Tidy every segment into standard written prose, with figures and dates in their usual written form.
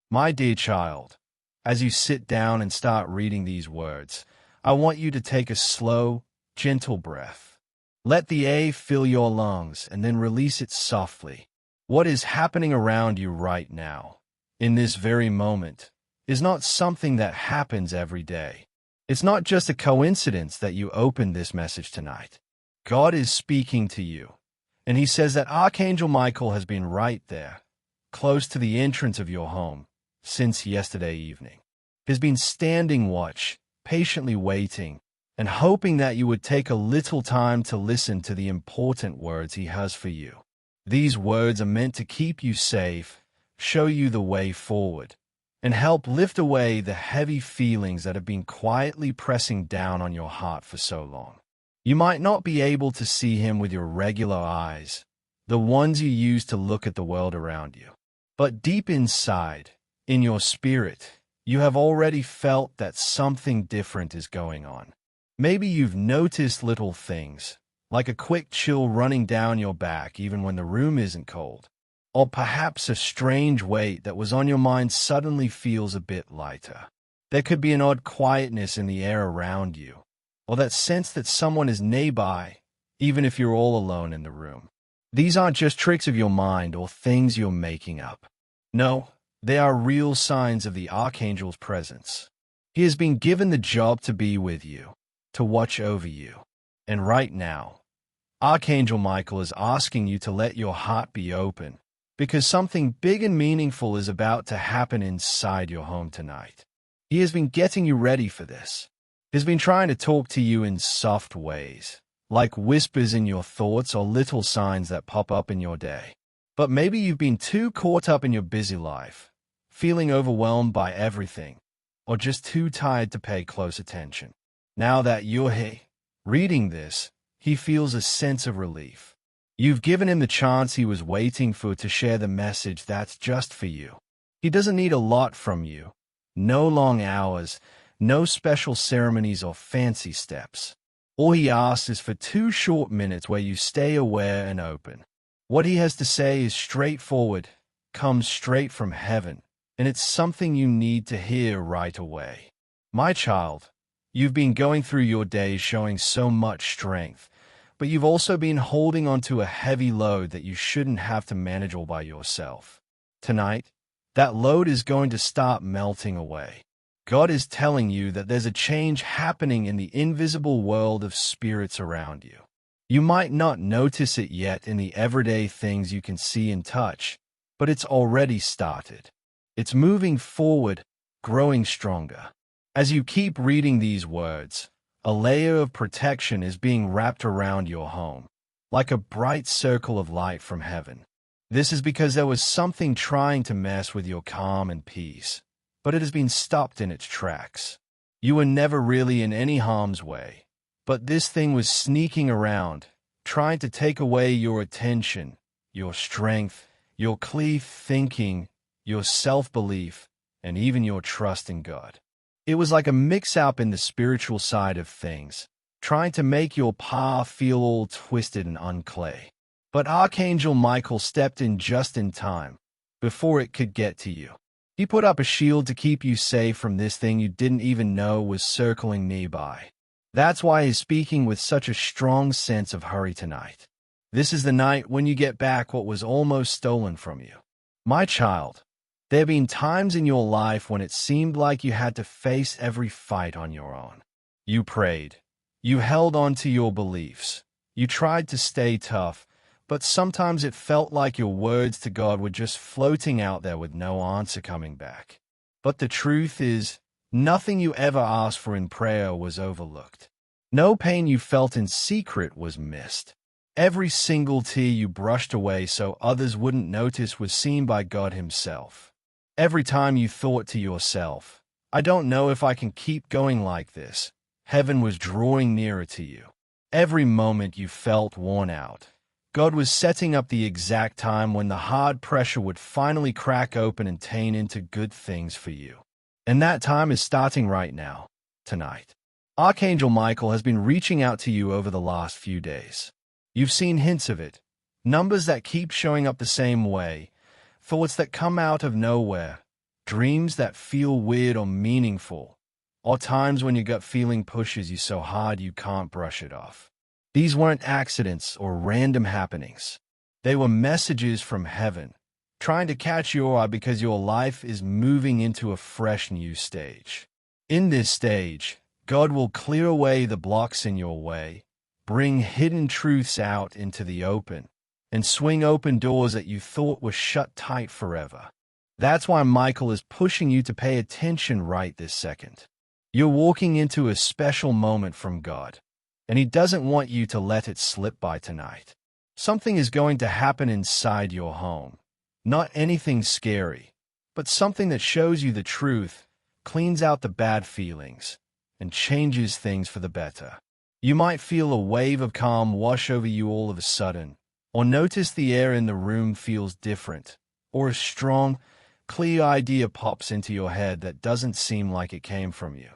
My dear child, as you sit down and start reading these words, I want you to take a slow, gentle breath. Let the air fill your lungs and then release it softly. What is happening around you right now, in this very moment, is not something that happens every day. It's not just a coincidence that you opened this message tonight. God is speaking to you, and he says that Archangel Michael has been right there, close to the entrance of your home, since yesterday evening. He's been standing watch, patiently waiting, and hoping that you would take a little time to listen to the important words he has for you. These words are meant to keep you safe, show you the way forward, and help lift away the heavy feelings that have been quietly pressing down on your heart for so long. You might not be able to see him with your regular eyes, the ones you use to look at the world around you. But deep inside, in your spirit, you have already felt that something different is going on. Maybe you've noticed little things, like a quick chill running down your back even when the room isn't cold. Or perhaps a strange weight that was on your mind suddenly feels a bit lighter. There could be an odd quietness in the air around you, or that sense that someone is nearby, even if you're all alone in the room. These aren't just tricks of your mind or things you're making up. No, they are real signs of the Archangel's presence. He has been given the job to be with you, to watch over you. And right now, Archangel Michael is asking you to let your heart be open, because something big and meaningful is about to happen inside your home tonight. He has been getting you ready for this. He's been trying to talk to you in soft ways, like whispers in your thoughts or little signs that pop up in your day. But maybe you've been too caught up in your busy life, feeling overwhelmed by everything, or just too tired to pay close attention. Now that you're here, reading this, he feels a sense of relief. You've given him the chance he was waiting for to share the message that's just for you. He doesn't need a lot from you. No long hours, no special ceremonies or fancy steps. All he asks is for 2 short minutes where you stay aware and open. What he has to say is straightforward, comes straight from heaven, and it's something you need to hear right away. My child, you've been going through your days showing so much strength, but you've also been holding onto a heavy load that you shouldn't have to manage all by yourself. Tonight, that load is going to start melting away. God is telling you that there's a change happening in the invisible world of spirits around you. You might not notice it yet in the everyday things you can see and touch, but it's already started. It's moving forward, growing stronger. As you keep reading these words, a layer of protection is being wrapped around your home, like a bright circle of light from heaven. This is because there was something trying to mess with your calm and peace, but it has been stopped in its tracks. You were never really in any harm's way, but this thing was sneaking around, trying to take away your attention, your strength, your clear thinking, your self-belief, and even your trust in God. It was like a mix-up in the spiritual side of things, trying to make your path feel all twisted and unclear. But Archangel Michael stepped in just in time, before it could get to you. He put up a shield to keep you safe from this thing you didn't even know was circling nearby. That's why he's speaking with such a strong sense of hurry tonight. This is the night when you get back what was almost stolen from you. My child, there have been times in your life when it seemed like you had to face every fight on your own. You prayed. You held on to your beliefs. You tried to stay tough, but sometimes it felt like your words to God were just floating out there with no answer coming back. But the truth is, nothing you ever asked for in prayer was overlooked. No pain you felt in secret was missed. Every single tear you brushed away so others wouldn't notice was seen by God himself. Every time you thought to yourself, I don't know if I can keep going like this, heaven was drawing nearer to you. Every moment you felt worn out, God was setting up the exact time when the hard pressure would finally crack open and turn into good things for you. And that time is starting right now, tonight. Archangel Michael has been reaching out to you over the last few days. You've seen hints of it, numbers that keep showing up the same way, thoughts that come out of nowhere, dreams that feel weird or meaningful, or times when your gut feeling pushes you so hard you can't brush it off. These weren't accidents or random happenings. They were messages from heaven, trying to catch your eye because your life is moving into a fresh new stage. In this stage, God will clear away the blocks in your way, bring hidden truths out into the open, and swing open doors that you thought were shut tight forever. That's why Michael is pushing you to pay attention right this second. You're walking into a special moment from God, and He doesn't want you to let it slip by tonight. Something is going to happen inside your home. Not anything scary, but something that shows you the truth, cleans out the bad feelings, and changes things for the better. You might feel a wave of calm wash over you all of a sudden, or notice the air in the room feels different, or a strong, clear idea pops into your head that doesn't seem like it came from you.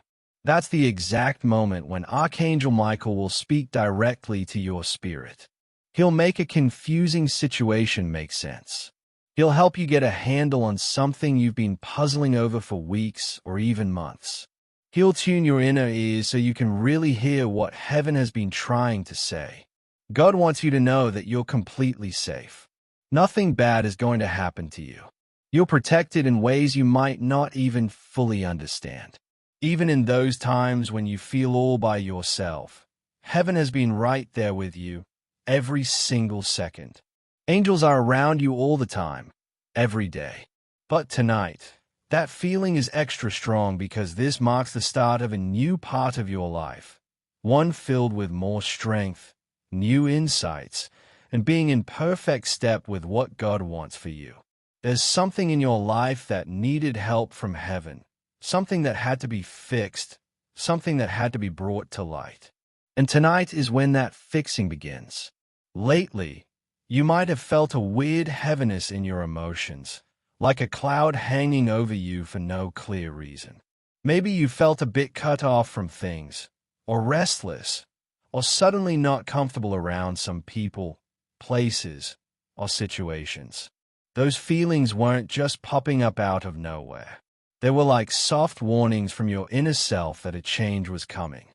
That's the exact moment when Archangel Michael will speak directly to your spirit. He'll make a confusing situation make sense. He'll help you get a handle on something you've been puzzling over for weeks or even months. He'll tune your inner ears so you can really hear what heaven has been trying to say. God wants you to know that you're completely safe. Nothing bad is going to happen to you. You're protected in ways you might not even fully understand. Even in those times when you feel all by yourself, heaven has been right there with you every single second. Angels are around you all the time, every day. But tonight, that feeling is extra strong because this marks the start of a new part of your life, one filled with more strength, new insights, and being in perfect step with what God wants for you. There's something in your life that needed help from heaven, something that had to be fixed, something that had to be brought to light. And tonight is when that fixing begins. Lately, you might have felt a weird heaviness in your emotions, like a cloud hanging over you for no clear reason. Maybe you felt a bit cut off from things, or restless, or suddenly not comfortable around some people, places, or situations. Those feelings weren't just popping up out of nowhere. They were like soft warnings from your inner self that a change was coming.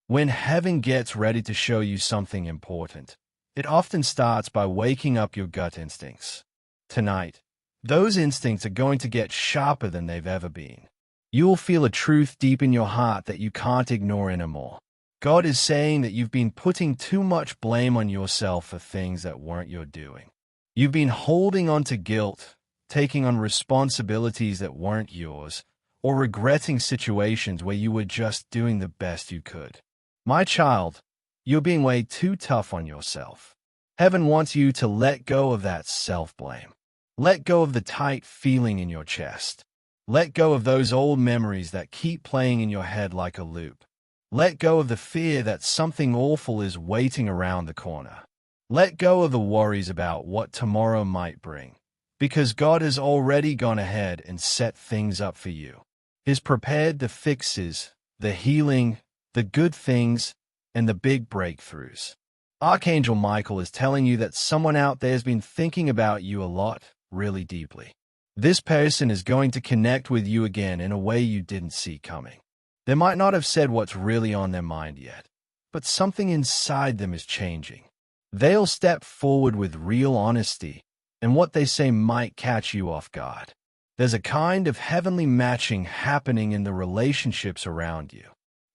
When heaven gets ready to show you something important, it often starts by waking up your gut instincts. Tonight, those instincts are going to get sharper than they've ever been. You will feel a truth deep in your heart that you can't ignore anymore. God is saying that you've been putting too much blame on yourself for things that weren't your doing. You've been holding on to guilt, taking on responsibilities that weren't yours, or regretting situations where you were just doing the best you could. My child, you're being way too tough on yourself. Heaven wants you to let go of that self-blame. Let go of the tight feeling in your chest. Let go of those old memories that keep playing in your head like a loop. Let go of the fear that something awful is waiting around the corner. Let go of the worries about what tomorrow might bring, because God has already gone ahead and set things up for you. He's prepared the fixes, the healing, the good things, and the big breakthroughs. Archangel Michael is telling you that someone out there has been thinking about you a lot, really deeply. This person is going to connect with you again in a way you didn't see coming. They might not have said what's really on their mind yet, but something inside them is changing. They'll step forward with real honesty, and what they say might catch you off guard. There's a kind of heavenly matching happening in the relationships around you.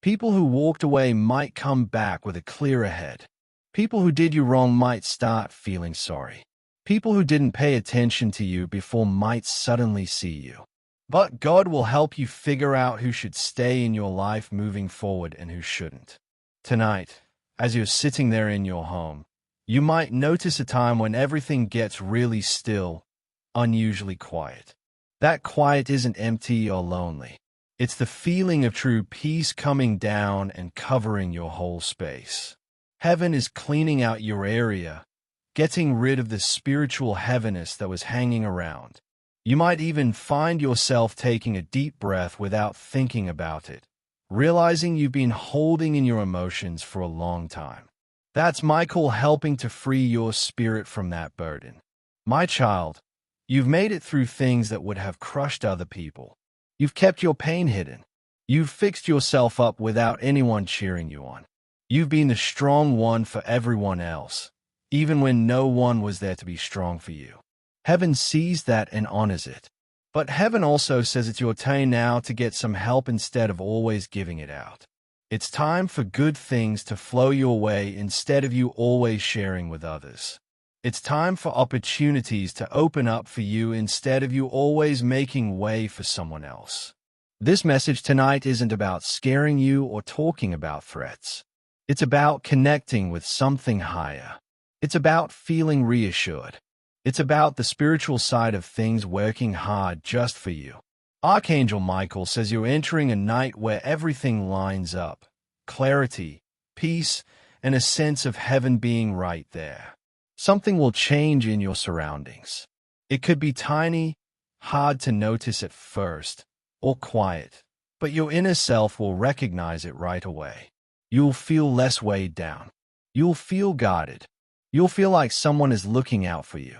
People who walked away might come back with a clearer head. People who did you wrong might start feeling sorry. People who didn't pay attention to you before might suddenly see you. But God will help you figure out who should stay in your life moving forward and who shouldn't. Tonight, as you're sitting there in your home, you might notice a time when everything gets really still, unusually quiet. That quiet isn't empty or lonely. It's the feeling of true peace coming down and covering your whole space. Heaven is cleaning out your area, getting rid of the spiritual heaviness that was hanging around. You might even find yourself taking a deep breath without thinking about it, realizing you've been holding in your emotions for a long time. That's Michael helping to free your spirit from that burden. My child, you've made it through things that would have crushed other people. You've kept your pain hidden. You've fixed yourself up without anyone cheering you on. You've been the strong one for everyone else, even when no one was there to be strong for you. Heaven sees that and honors it. But heaven also says it's your turn now to get some help instead of always giving it out. It's time for good things to flow your way instead of you always sharing with others. It's time for opportunities to open up for you instead of you always making way for someone else. This message tonight isn't about scaring you or talking about threats. It's about connecting with something higher. It's about feeling reassured. It's about the spiritual side of things working hard just for you. Archangel Michael says you're entering a night where everything lines up. Clarity, peace, and a sense of heaven being right there. Something will change in your surroundings. It could be tiny, hard to notice at first, or quiet, but your inner self will recognize it right away. You'll feel less weighed down. You'll feel guarded. You'll feel like someone is looking out for you.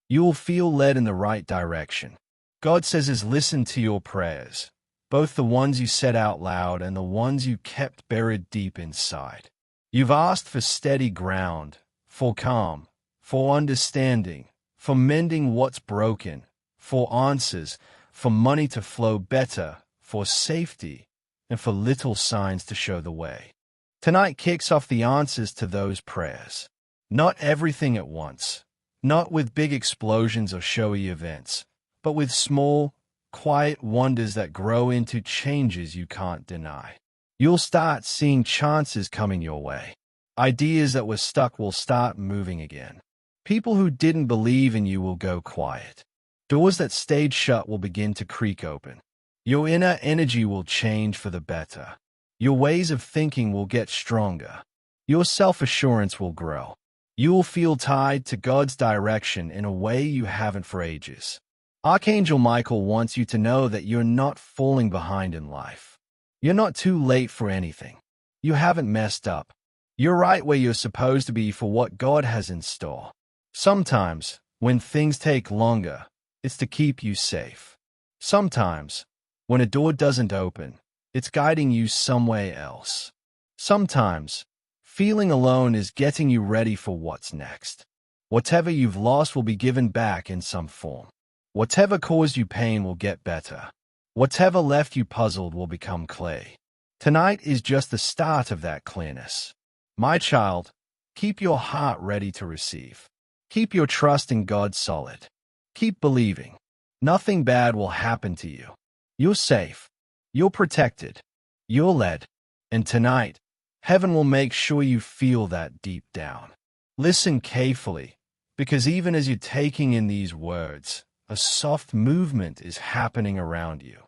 You'll feel led in the right direction. God says is listen to your prayers, both the ones you said out loud and the ones you kept buried deep inside. You've asked for steady ground, for calm, for understanding, for mending what's broken, for answers, for money to flow better, for safety, and for little signs to show the way. Tonight kicks off the answers to those prayers. Not everything at once. Not with big explosions or showy events, but with small, quiet wonders that grow into changes you can't deny. You'll start seeing chances coming your way. Ideas that were stuck will start moving again. People who didn't believe in you will go quiet. Doors that stayed shut will begin to creak open. Your inner energy will change for the better. Your ways of thinking will get stronger. Your self-assurance will grow. You will feel tied to God's direction in a way you haven't for ages. Archangel Michael wants you to know that you're not falling behind in life. You're not too late for anything. You haven't messed up. You're right where you're supposed to be for what God has in store. Sometimes, when things take longer, it's to keep you safe. Sometimes, when a door doesn't open, it's guiding you somewhere else. Sometimes, feeling alone is getting you ready for what's next. Whatever you've lost will be given back in some form. Whatever caused you pain will get better. Whatever left you puzzled will become clay. Tonight is just the start of that clearness. My child, keep your heart ready to receive. Keep your trust in God solid. Keep believing. Nothing bad will happen to you. You're safe. You're protected. You're led. And tonight, heaven will make sure you feel that deep down. Listen carefully, because even as you're taking in these words, a soft movement is happening around you.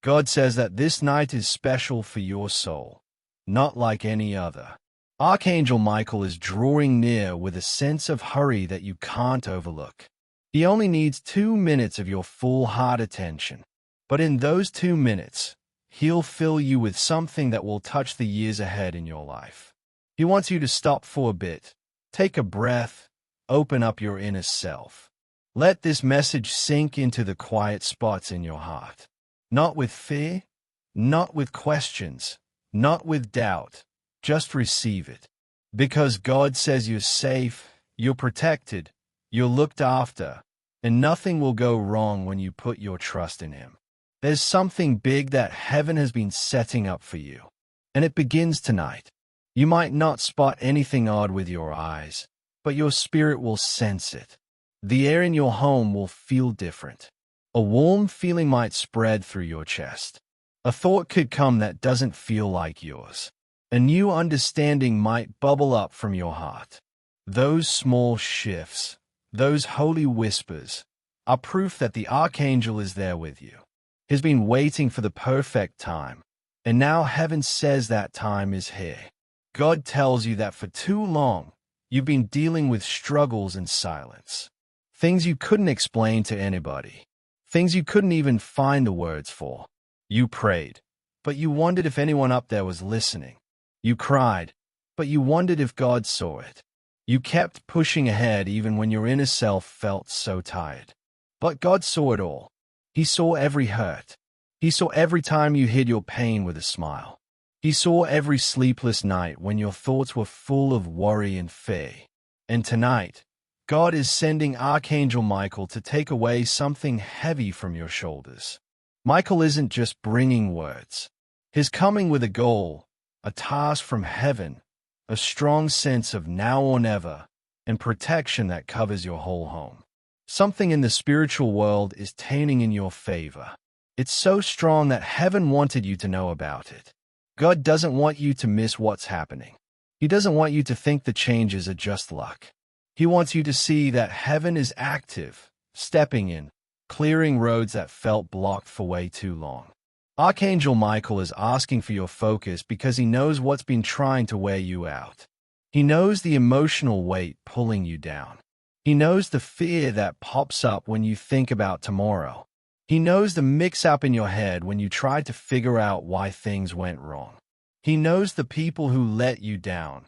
God says that this night is special for your soul, not like any other. Archangel Michael is drawing near with a sense of hurry that you can't overlook. He only needs 2 minutes of your full heart attention. But in those 2 minutes, He'll fill you with something that will touch the years ahead in your life. He wants you to stop for a bit, take a breath, open up your inner self. Let this message sink into the quiet spots in your heart. Not with fear, not with questions, not with doubt. Just receive it. Because God says you're safe, you're protected, you're looked after, and nothing will go wrong when you put your trust in Him. There's something big that heaven has been setting up for you, and it begins tonight. You might not spot anything odd with your eyes, but your spirit will sense it. The air in your home will feel different. A warm feeling might spread through your chest. A thought could come that doesn't feel like yours. A new understanding might bubble up from your heart. Those small shifts, those holy whispers, are proof that the Archangel is there with you. He's been waiting for the perfect time, and now heaven says that time is here. God tells you that for too long, you've been dealing with struggles in silence. Things you couldn't explain to anybody. Things you couldn't even find the words for. You prayed, but you wondered if anyone up there was listening. You cried, but you wondered if God saw it. You kept pushing ahead even when your inner self felt so tired. But God saw it all. He saw every hurt, He saw every time you hid your pain with a smile. He saw every sleepless night when your thoughts were full of worry and fear. And tonight, God is sending Archangel Michael to take away something heavy from your shoulders. Michael isn't just bringing words. He's coming with a goal, a task from heaven, a strong sense of now or never, and protection that covers your whole home. Something in the spiritual world is turning in your favor. It's so strong that heaven wanted you to know about it. God doesn't want you to miss what's happening. He doesn't want you to think the changes are just luck. He wants you to see that heaven is active, stepping in, clearing roads that felt blocked for way too long. Archangel Michael is asking for your focus because he knows what's been trying to wear you out. He knows the emotional weight pulling you down. He knows the fear that pops up when you think about tomorrow. He knows the mix-up in your head when you try to figure out why things went wrong. He knows the people who let you down,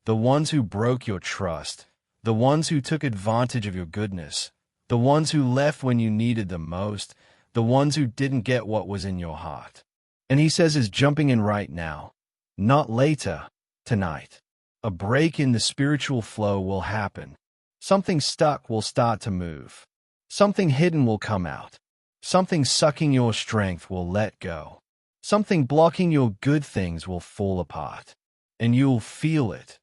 the ones who broke your trust, the ones who took advantage of your goodness, the ones who left when you needed them most, the ones who didn't get what was in your heart. And he says is jumping in right now, not later, tonight. A break in the spiritual flow will happen. Something stuck will start to move. Something hidden will come out. Something sucking your strength will let go. Something blocking your good things will fall apart. And you'll feel it.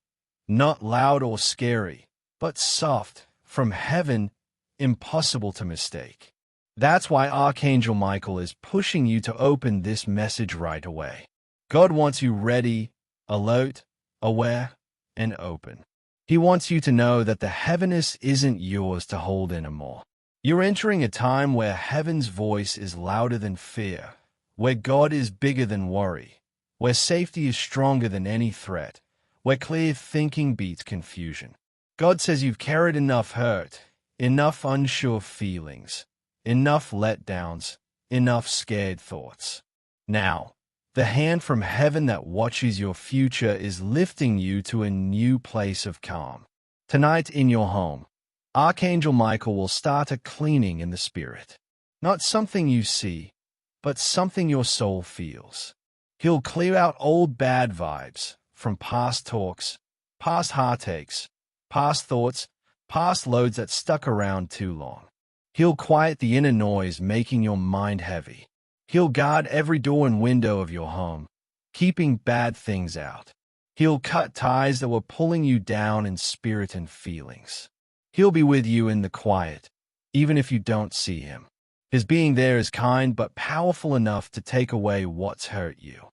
Not loud or scary, but soft, from heaven, impossible to mistake. That's why Archangel Michael is pushing you to open this message right away. God wants you ready, alert, aware, and open. He wants you to know that the heaviness isn't yours to hold anymore. You're entering a time where heaven's voice is louder than fear, where God is bigger than worry, where safety is stronger than any threat, where clear thinking beats confusion. God says you've carried enough hurt, enough unsure feelings, enough letdowns, enough scared thoughts. Now, the hand from heaven that watches your future is lifting you to a new place of calm. Tonight in your home, Archangel Michael will start a cleaning in the spirit. Not something you see, but something your soul feels. He'll clear out old bad vibes from past talks, past heartaches, past thoughts, past loads that stuck around too long. He'll quiet the inner noise making your mind heavy. He'll guard every door and window of your home, keeping bad things out. He'll cut ties that were pulling you down in spirit and feelings. He'll be with you in the quiet, even if you don't see him. His being there is kind but powerful enough to take away what's hurt you.